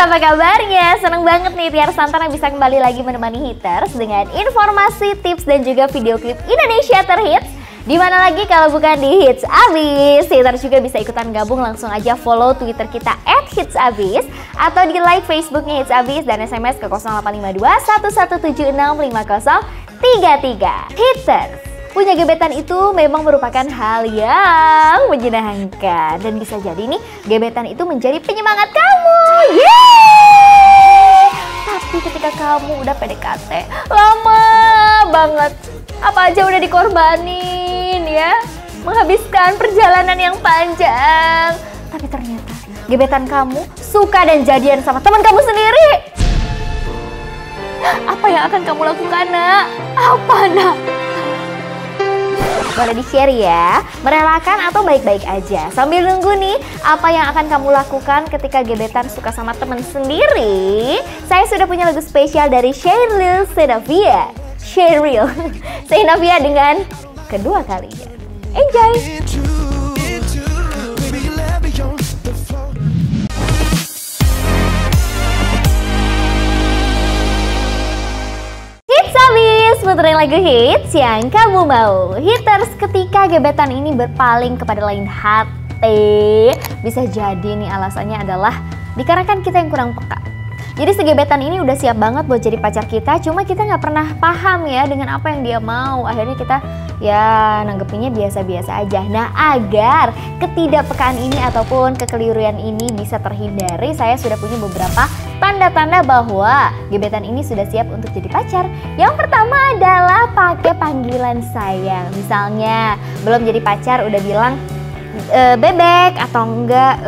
apa kabarnya? Seneng banget nih Tiara Santana bisa kembali lagi menemani Hiters dengan informasi, tips, dan juga video klip Indonesia Terhits. Dimana lagi kalau bukan di Hits Abis. Hiters juga bisa ikutan gabung, langsung aja follow Twitter kita @hitsabis atau di like Facebooknya Hits Abis dan SMS ke 0852 1176 5033. Hiters, punya gebetan itu memang merupakan hal yang menyenangkan dan bisa jadi nih gebetan itu menjadi penyemangat kamu. Yeay! Tapi ketika kamu udah PDKT lama banget, apa aja udah dikorbanin ya, menghabiskan perjalanan yang panjang, tapi ternyata gebetan kamu suka dan jadian sama teman kamu sendiri. Apa yang akan kamu lakukan, nak? Apa, nak? Boleh di-share ya, merelakan atau baik-baik aja. Sambil nunggu nih, apa yang akan kamu lakukan ketika gebetan suka sama temen sendiri? Saya sudah punya lagu spesial dari Sheryl Xenavia. Sheryl Xenavia dengan kedua kalinya. Enjoy! Puterin lagu hits yang kamu mau. Hiters, ketika gebetan ini berpaling kepada lain hati, bisa jadi nih alasannya adalah dikarenakan kita yang kurang peka. Jadi si gebetan ini udah siap banget buat jadi pacar kita, cuma kita nggak pernah paham ya dengan apa yang dia mau. Akhirnya kita ya nanggepinnya biasa-biasa aja. Nah, agar ketidakpekaan ini ataupun kekeliruan ini bisa terhindari, saya sudah punya beberapa tanda-tanda bahwa gebetan ini sudah siap untuk jadi pacar. Yang pertama adalah pakai panggilan sayang. Misalnya belum jadi pacar udah bilang bebek atau enggak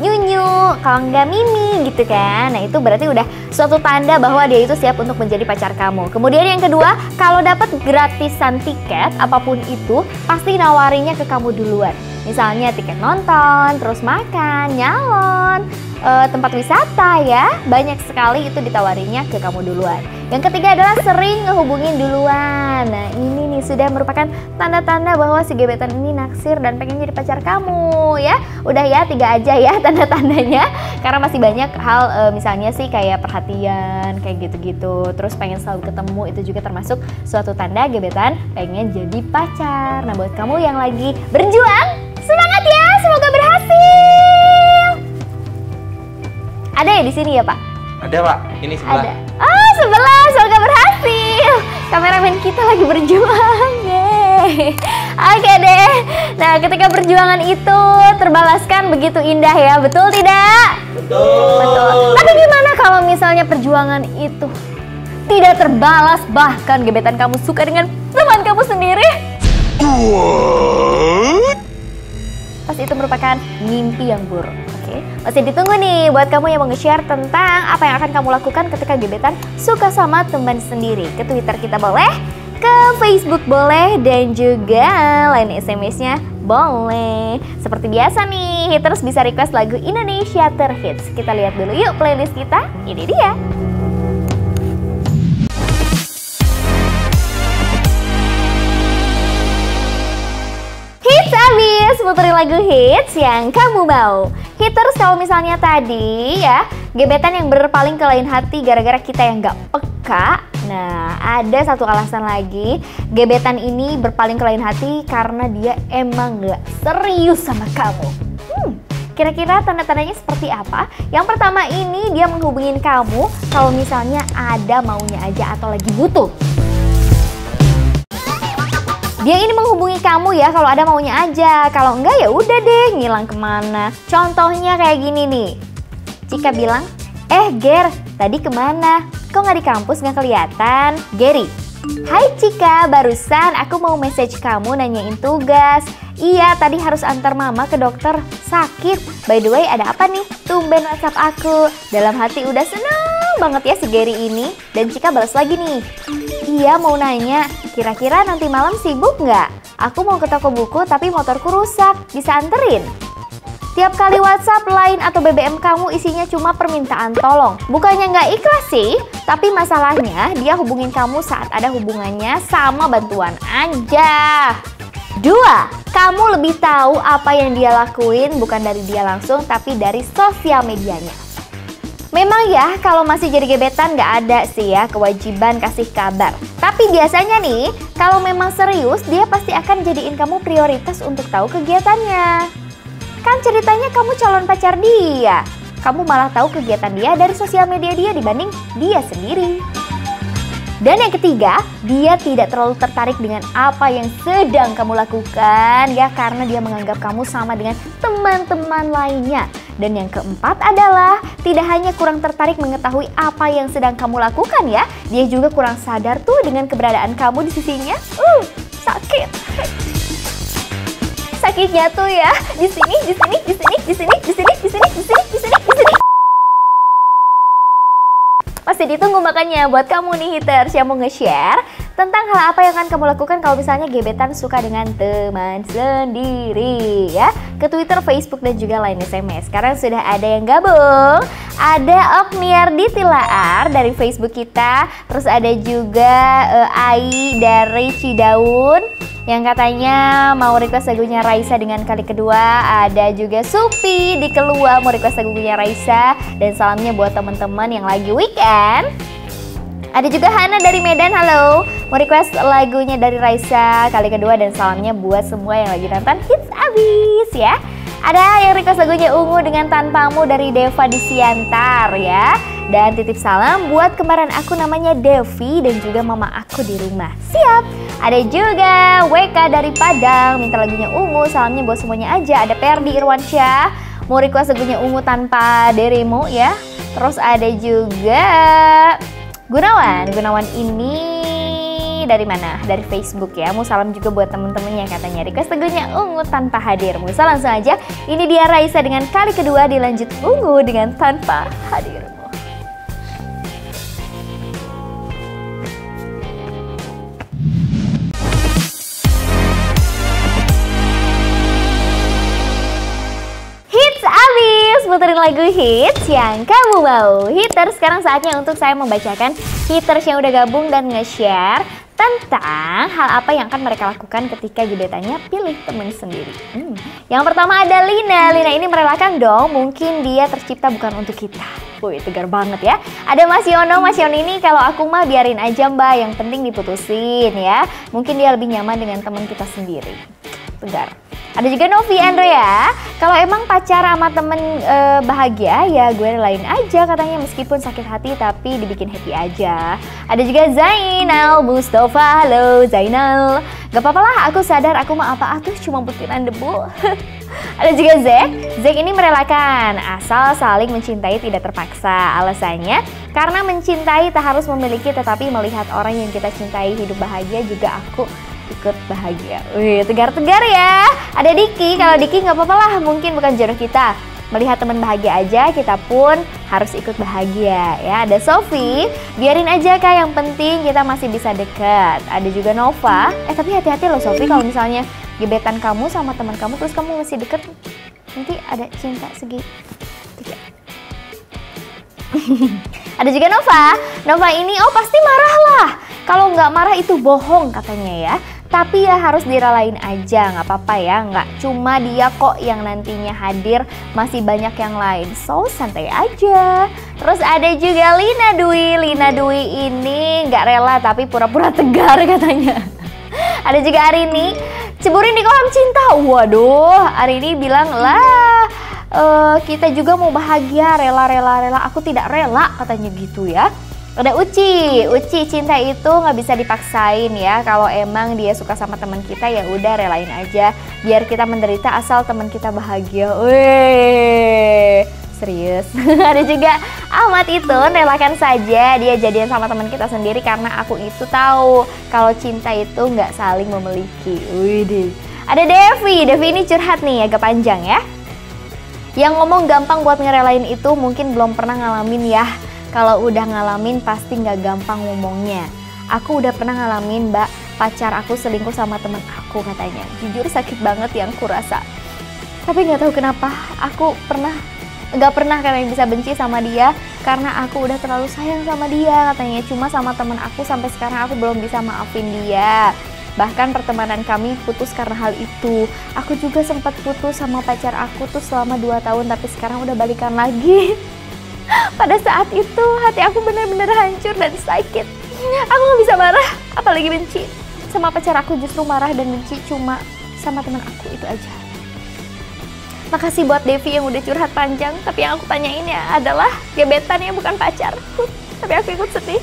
nyunyu, kalau enggak mimi gitu kan. Nah, itu berarti udah suatu tanda bahwa dia itu siap untuk menjadi pacar kamu. Kemudian yang kedua, kalau dapat gratisan tiket apapun itu, pasti nawarinya ke kamu duluan. Misalnya tiket nonton, terus makan, nyalon, tempat wisata ya, banyak sekali itu ditawarinya ke kamu duluan. Yang ketiga adalah sering ngehubungin duluan. Nah, ini nih sudah merupakan tanda-tanda bahwa si gebetan ini naksir dan pengen jadi pacar kamu ya. Udah ya, 3 aja ya tanda-tandanya, karena masih banyak hal, misalnya sih kayak perhatian kayak gitu-gitu, terus pengen selalu ketemu, itu juga termasuk suatu tanda gebetan pengen jadi pacar. Nah, buat kamu yang lagi berjuang, semangat ya, semoga berhasil. Ada ya di sini ya, Pak? Ada, Pak. Ini sebelah. Ada. Oh, sebelah, semoga berhasil. Kameramen kita lagi berjuang. Yeay. Oke deh. Nah, ketika perjuangan itu terbalaskan begitu indah ya, betul tidak? Betul. Betul. Tapi gimana kalau misalnya perjuangan itu tidak terbalas, bahkan gebetan kamu suka dengan teman kamu sendiri? Pasti itu merupakan mimpi yang buruk. Oke, masih ditunggu nih buat kamu yang mau nge-share tentang apa yang akan kamu lakukan ketika gebetan suka sama teman sendiri. Ke Twitter kita boleh, ke Facebook boleh, dan juga line SMS-nya boleh. Seperti biasa nih, Hiters bisa request lagu Indonesia Terhits. Kita lihat dulu yuk playlist kita. Ini dia. Hits Abis, puterin lagu hits yang kamu mau. Hiters, kalau misalnya tadi ya gebetan yang berpaling ke lain hati gara-gara kita yang gak peka. Nah, ada satu alasan lagi, gebetan ini berpaling ke lain hati karena dia emang gak serius sama kamu. Kira-kira tanda-tandanya seperti apa? Yang pertama ini, dia menghubungin kamu kalau misalnya ada maunya aja atau lagi butuh. Dia ini menghubungi kamu ya kalau ada maunya aja, kalau enggak ya udah deh ngilang kemana. Contohnya kayak gini nih, Cika bilang, Ger, tadi kemana? Kok nggak di kampus, nggak kelihatan? Gary, hai Cika, barusan aku mau message kamu nanyain tugas. Iya, tadi harus antar mama ke dokter, sakit. By the way, ada apa nih? Tumben WhatsApp aku. Dalam hati udah seneng banget ya si Gary ini. Dan Cika balas lagi nih, iya mau nanya, kira-kira nanti malam sibuk nggak? Aku mau ke toko buku tapi motorku rusak, bisa anterin? Tiap kali WhatsApp, Line, atau BBM kamu isinya cuma permintaan tolong. Bukannya nggak ikhlas sih, tapi masalahnya dia hubungin kamu saat ada hubungannya sama bantuan aja. 2, kamu lebih tahu apa yang dia lakuin bukan dari dia langsung, tapi dari sosial medianya. Memang ya, kalau masih jadi gebetan nggak ada sih ya kewajiban kasih kabar. Tapi biasanya nih, kalau memang serius, dia pasti akan jadiin kamu prioritas untuk tahu kegiatannya. Kan ceritanya kamu calon pacar dia. Kamu malah tahu kegiatan dia dari sosial media dia dibanding dia sendiri. Dan yang ketiga, dia tidak terlalu tertarik dengan apa yang sedang kamu lakukan ya, karena dia menganggap kamu sama dengan teman-teman lainnya. Dan yang keempat adalah tidak hanya kurang tertarik mengetahui apa yang sedang kamu lakukan ya, dia juga kurang sadar tuh dengan keberadaan kamu di sisinya. Sakit. Sakitnya tuh ya, di sini, di sini, di sini, di sini, di sini, di sini, di sini, di sini, di sini. Masih ditunggu makanya buat kamu nih haters yang mau nge-share tentang hal apa yang akan kamu lakukan kalau misalnya gebetan suka dengan teman sendiri ya. Ke Twitter, Facebook, dan juga Line SMS. Sekarang sudah ada yang gabung. Ada Okniardi Tilaar dari Facebook kita. Terus ada juga Ai dari Cidaun yang katanya mau request lagunya Raisa dengan kali kedua. Ada juga Supi di Kelua mau request lagunya Raisa. Dan salamnya buat teman-teman yang lagi weekend. Ada juga Hana dari Medan, halo. Mau request lagunya dari Raisa kali kedua. Dan salamnya buat semua yang lagi nonton Hits Abis ya. Ada yang request lagunya Ungu dengan Tanpamu dari Deva di Siantar ya. Dan titip salam buat kembaran aku namanya Devi dan juga mama aku di rumah. Siap. Ada juga WK dari Padang minta lagunya Ungu, salamnya buat semuanya aja. Ada Perdi Irwansyah mau request lagunya Ungu tanpa dirimu ya. Terus ada juga Gunawan ini dari mana? Dari Facebook ya. Mau salam juga buat temen-temennya katanya request lagunya Ungu tanpa hadirmu. So langsung aja, ini dia Raisa dengan kali kedua, dilanjut Ungu dengan Tanpa Hadirmu. Puterin lagu hits yang kamu mau. Hiters, sekarang saatnya untuk saya membacakan hiters yang udah gabung dan nge-share tentang hal apa yang akan mereka lakukan ketika gebetannya pilih temen sendiri. Yang pertama ada Lina. Lina ini merelakan dong, mungkin dia tercipta bukan untuk kita. Wih, tegar banget ya. Ada Mas Yono. Mas Yono ini kalau aku mah biarin aja mbak, yang penting diputusin ya. Mungkin dia lebih nyaman dengan teman kita sendiri. Tegar. Ada juga Novi Andrea, kalau emang pacar sama temen bahagia ya gue relain aja katanya, meskipun sakit hati tapi dibikin happy aja. Ada juga Zainal Mustafa, halo Zainal. Gak apa-apa lah, aku sadar aku mah apa tuh cuma butiran debu. Ada juga Zek ini merelakan asal saling mencintai tidak terpaksa. Alasannya karena mencintai tak harus memiliki, tetapi melihat orang yang kita cintai hidup bahagia juga aku ikut bahagia. Wih, tegar-tegar ya. Ada Diki, kalau Diki nggak apa-apa lah, mungkin bukan jodoh kita. Melihat teman bahagia aja, kita pun harus ikut bahagia ya. Ada Sofi, biarin aja kak, yang penting kita masih bisa deket. Ada juga Nova, tapi hati-hati loh Sofi, kalau misalnya gebetan kamu sama teman kamu terus kamu masih deket, nanti ada cinta segitiga. Ada juga Nova ini pasti marah lah. Kalau nggak marah itu bohong katanya ya. Tapi ya harus direlain aja, nggak apa-apa ya. Nggak cuma dia kok yang nantinya hadir, masih banyak yang lain. So santai aja. Terus ada juga Lina Dwi ini nggak rela tapi pura-pura tegar katanya. Ada juga Arini, ceburin di kolam cinta. Waduh, Arini bilang lah, kita juga mau bahagia, rela, aku tidak rela katanya gitu ya. Ada Uci cinta itu nggak bisa dipaksain ya. Kalau emang dia suka sama teman kita ya udah relain aja, biar kita menderita asal teman kita bahagia. Wih, serius. Ada juga Ahmad itu, relakan saja dia jadian sama teman kita sendiri karena aku itu tahu kalau cinta itu nggak saling memiliki. Wih. Ada Devi ini curhat nih agak panjang ya. Yang ngomong gampang buat ngerelain itu mungkin belum pernah ngalamin ya. Kalau udah ngalamin pasti nggak gampang ngomongnya. Aku udah pernah ngalamin mbak, pacar aku selingkuh sama temen aku katanya. Jujur sakit banget yang kurasa. Tapi nggak tahu kenapa aku nggak pernah karena bisa benci sama dia karena aku udah terlalu sayang sama dia katanya. Cuma sama temen aku sampai sekarang aku belum bisa maafin dia. Bahkan pertemanan kami putus karena hal itu. Aku juga sempat putus sama pacar aku tuh selama 2 tahun tapi sekarang udah balikan lagi. Pada saat itu hati aku benar-benar hancur dan sakit. Aku gak bisa marah, apalagi benci. Sama pacar aku justru marah dan benci cuma sama teman aku itu aja. Makasih buat Devi yang udah curhat panjang, tapi yang aku tanyain ya adalah gebetan yang bukan pacar. Tapi aku ikut sedih.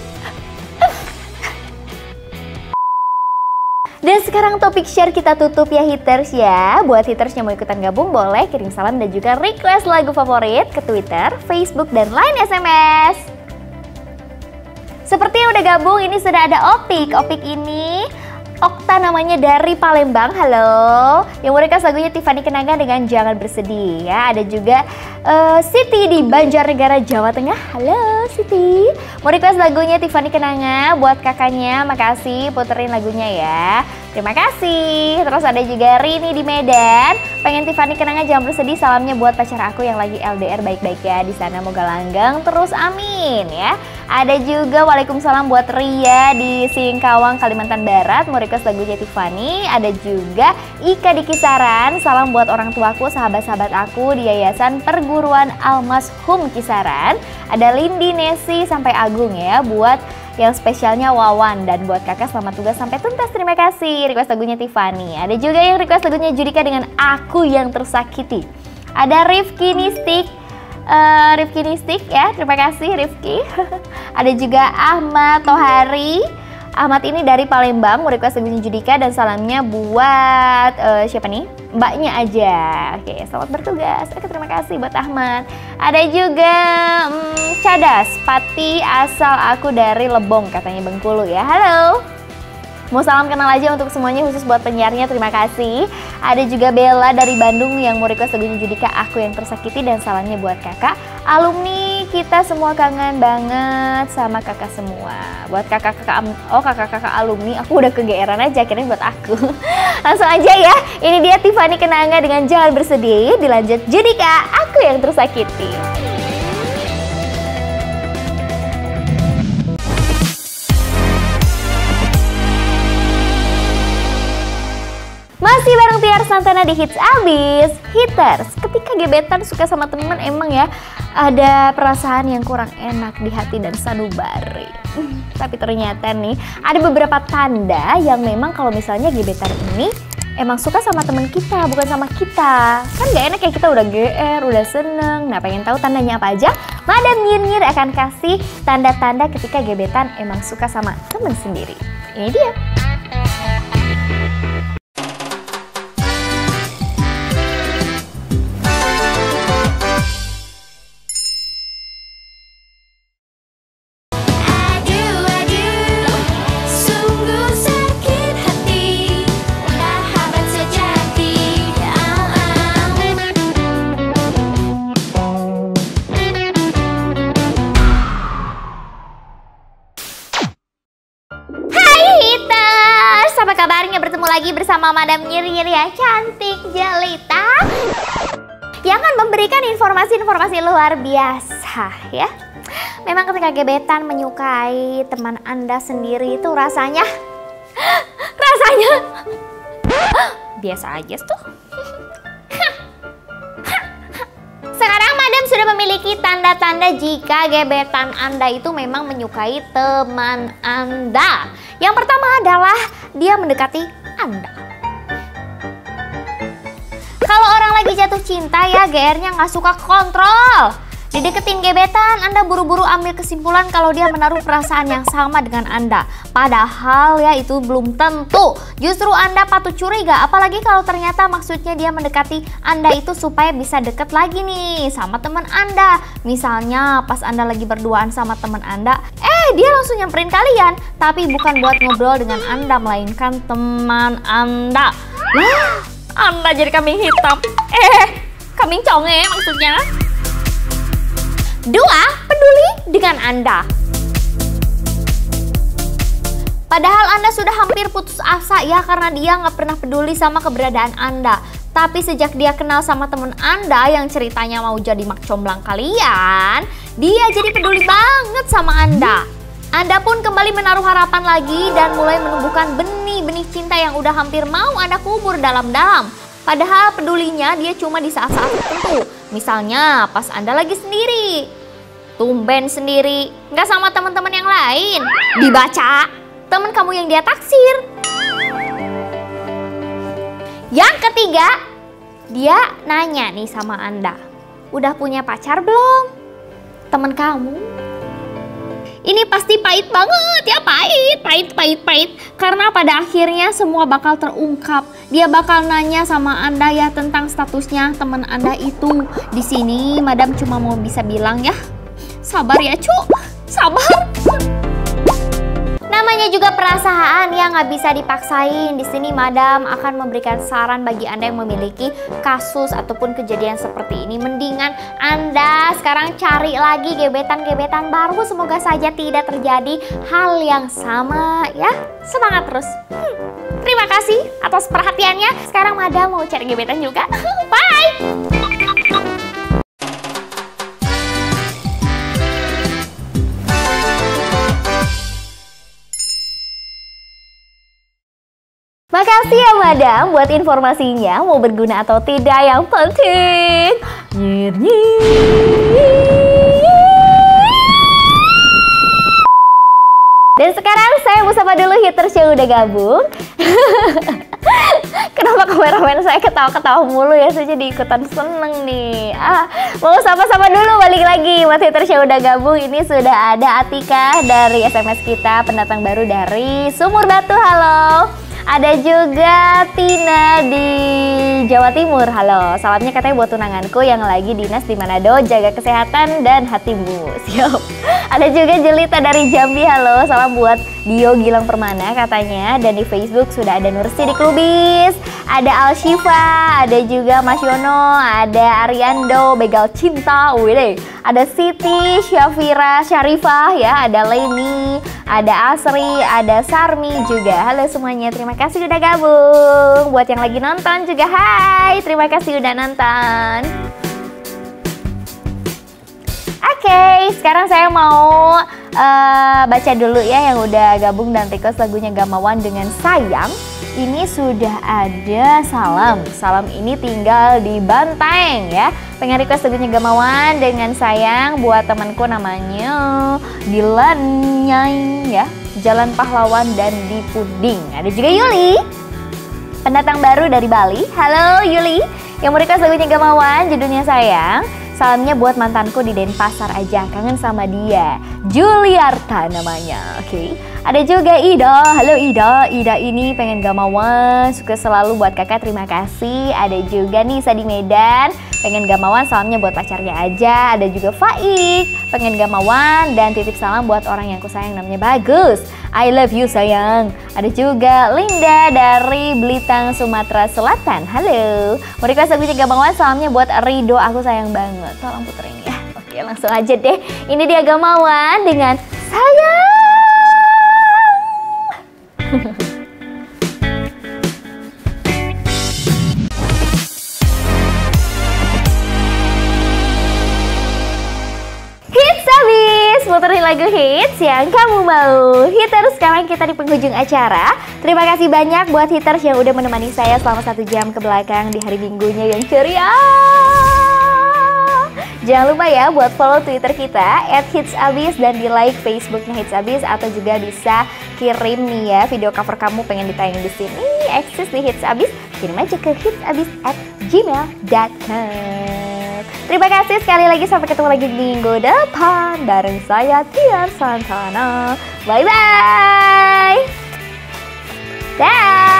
Dan sekarang topik share kita tutup ya haters ya. Buat haters yang mau ikutan gabung boleh kirim salam dan juga request lagu favorit ke Twitter, Facebook, dan Line SMS. Seperti yang udah gabung, ini sudah ada Opik. Opik ini Okta namanya dari Palembang, halo. Yang mau request lagunya Tiffany Kenanga dengan Jangan Bersedih ya. Ada juga Siti di Banjarnegara, Jawa Tengah, halo Siti. Mau request lagunya Tiffany Kenanga buat kakaknya, makasih puterin lagunya ya. Terima kasih. Terus ada juga Rini di Medan, pengen Tiffany Kenanga Jangan Bersedih, salamnya buat pacar aku yang lagi LDR, baik-baik ya di sana, moga langgeng terus, amin ya. Ada juga Waalaikumsalam buat Ria di Singkawang, Kalimantan Barat, mau request lagunya Tiffany. Ada juga Ika di Kisaran, salam buat orang tuaku, sahabat-sahabat aku di Yayasan Perguruan Al-Mashum Kisaran. Ada Lindi, Nesi, sampai Agung ya, buat yang spesialnya Wawan. Dan buat kakak selamat tugas sampai tuntas, terima kasih. Request lagunya Tiffany. Ada juga yang request lagunya Judika dengan Aku Yang Tersakiti. Ada Rifki Nistik, Rifki Nistik ya, terima kasih Rifki. Ada juga Ahmad Tohari. Ahmad ini dari Palembang, mau request lagunya Judika dan salamnya buat siapa nih? Mbaknya aja. Oke, selamat bertugas. Oke, terima kasih buat Ahmad. Ada juga Cadas, Pati asal aku dari Lebong katanya Bengkulu ya. Halo. Mau salam kenal aja untuk semuanya, khusus buat penyiarnya, terima kasih. Ada juga Bella dari Bandung yang mau request lagunya Judika Aku Yang Tersakiti dan salamnya buat kakak. Alumni kita semua kangen banget sama kakak semua. Buat kakak-kakak alumni, aku udah kegeeran aja akhirnya buat aku. Langsung aja ya, ini dia Tiffany Kenanga dengan Jangan Bersedih, dilanjut Judika Aku Yang Tersakiti. Masih bareng Tiar Santana di Hits Abis. Hitters, ketika gebetan suka sama temen emang ya ada perasaan yang kurang enak di hati dan sanubari. Tapi ternyata nih ada beberapa tanda yang memang kalau misalnya gebetan ini emang suka sama temen kita, bukan sama kita. Kan gak enak ya, kita udah GR, udah seneng. Nah, pengen tahu tandanya apa aja? Madam Nyir-Nyir akan kasih tanda-tanda ketika gebetan emang suka sama temen sendiri. Ini dia. Lagi bersama Madam Nyir-Nyir ya, cantik jelita yang akan memberikan informasi-informasi luar biasa ya. Memang ketika gebetan menyukai teman Anda sendiri itu rasanya biasa aja tuh. Sekarang Madam sudah memiliki tanda-tanda jika gebetan Anda itu memang menyukai teman Anda. Yang pertama adalah dia mendekati Anda. Kalau orang lagi jatuh cinta ya, GR-nya nggak suka kontrol. Dideketin gebetan, Anda buru-buru ambil kesimpulan kalau dia menaruh perasaan yang sama dengan Anda. Padahal ya itu belum tentu. Justru Anda patut curiga, apalagi kalau ternyata maksudnya dia mendekati Anda itu supaya bisa deket lagi nih sama teman Anda. Misalnya pas Anda lagi berduaan sama teman Anda, dia langsung nyamperin kalian, tapi bukan buat ngobrol dengan Anda, melainkan teman Anda. Anda jadi kambing hitam. Kambing conge maksudnya. 2. Peduli dengan Anda. Padahal Anda sudah hampir putus asa ya karena dia nggak pernah peduli sama keberadaan Anda. Tapi sejak dia kenal sama temen Anda yang ceritanya mau jadi mak comblang kalian, dia jadi peduli banget sama Anda. Anda pun kembali menaruh harapan lagi dan mulai menumbuhkan benih-benih cinta yang udah hampir mau Anda kubur dalam-dalam. Padahal pedulinya dia cuma di saat-saat tertentu. Misalnya pas Anda lagi sendiri. Tumben sendiri, nggak sama teman-teman yang lain. Dibaca, teman kamu yang dia taksir. Yang ketiga, dia nanya nih sama Anda, udah punya pacar belum? Teman kamu. Ini pasti pahit banget ya, pahit. Karena pada akhirnya semua bakal terungkap. Dia bakal nanya sama Anda ya tentang statusnya teman Anda itu. Di sini Madam cuma mau bisa bilang ya, sabar ya Cuk, sabar. Namanya juga perasaan yang nggak bisa dipaksain. Di sini Madam akan memberikan saran bagi Anda yang memiliki kasus ataupun kejadian seperti ini. Mendingan Anda sekarang cari lagi gebetan-gebetan baru. Semoga saja tidak terjadi hal yang sama ya. Semangat terus. Terima kasih atas perhatiannya. Sekarang Madam mau cari gebetan juga. Bye. Makasih ya Madam buat informasinya, mau berguna atau tidak yang penting. Dan sekarang saya mau sapa dulu haters yang udah gabung. Kenapa kameramen saya ketawa-ketawa mulu ya, saya jadi ikutan seneng nih. Mau sapa-sapa dulu, balik lagi buat haters yang udah gabung. Ini sudah ada Atika dari SMS kita, pendatang baru dari Sumur Batu, halo. Ada juga Tina di Jawa Timur, halo. Salamnya katanya buat tunanganku yang lagi dinas di Manado, jaga kesehatan dan hatimu. Siap. Ada juga Jelita dari Jambi, halo. Salam buat Dio Gilang Permana katanya. Dan di Facebook sudah ada Nursi di Klubis, ada Alshifa, ada juga Mas Yono, ada Ariando, Begal Cinta, wih, ada Siti, Syafira, Syarifah ya, ada Leni, ada Asri, ada Sarmi juga. Halo semuanya, terima kasih udah gabung. Buat yang lagi nonton juga hai, terima kasih udah nonton. Oke, sekarang saya mau baca dulu ya yang udah gabung dan request lagunya Gamawan dengan Sayang. Ini sudah ada Salam ini tinggal di Banteng ya. Pengen request lagunya Gamawan dengan Sayang buat temanku namanya Dilan Nyai ya, Jalan Pahlawan dan di Puding. Ada juga Yuli, pendatang baru dari Bali. Halo Yuli, yang mau request lagunya Gamawan judulnya Sayang. Salamnya buat mantanku di Denpasar aja, kangen sama dia. Juliarta namanya, oke. Ada juga Ida, halo Ida. Ida ini pengen Gamawan, suka selalu buat kakak, terima kasih. Ada juga Nisa di Medan, pengen Gamawan, salamnya buat pacarnya aja. Ada juga Faik, pengen Gamawan, dan titip salam buat orang yang aku sayang namanya Bagus. I love you sayang. Ada juga Linda dari Belitang, Sumatera Selatan. Halo. Mau request lagunya Gamawan, salamnya buat Rido, aku sayang banget. Tolong puterin ya. Oke, langsung aja deh. Ini dia Gamawan dengan Sayang. Hits habis, muterin lagu hits yang kamu mau. Hiters, sekarang kita di penghujung acara. Terima kasih banyak buat hiters yang udah menemani saya selama 1 jam ke belakang di hari Minggunya yang ceria. Jangan lupa ya buat follow Twitter kita @hitsabis dan di like Facebooknya Hitsabis, atau juga bisa kirim nih ya video cover kamu pengen ditayangin di sini, eksis di Hitsabis, kirim aja ke hitsabis@gmail.com. Terima kasih sekali lagi, sampai ketemu lagi di minggu depan bareng saya Tiar Santana. Bye bye. Dah.